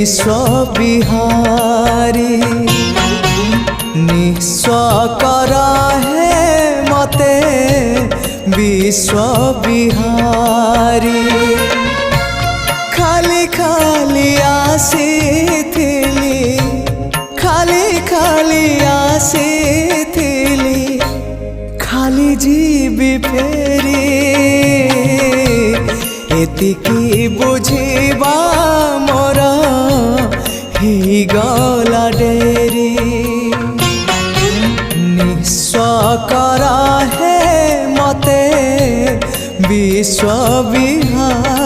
विश्वविहारी निस्व कर हे मते विश्वविहारी खाली खाली आसीथिली खाली खाली आसीथिली खाली जीवी फेरी एतिकी बुझिबा मोर ही गला डेरी निस्व कर हे मते विश्वविहारी।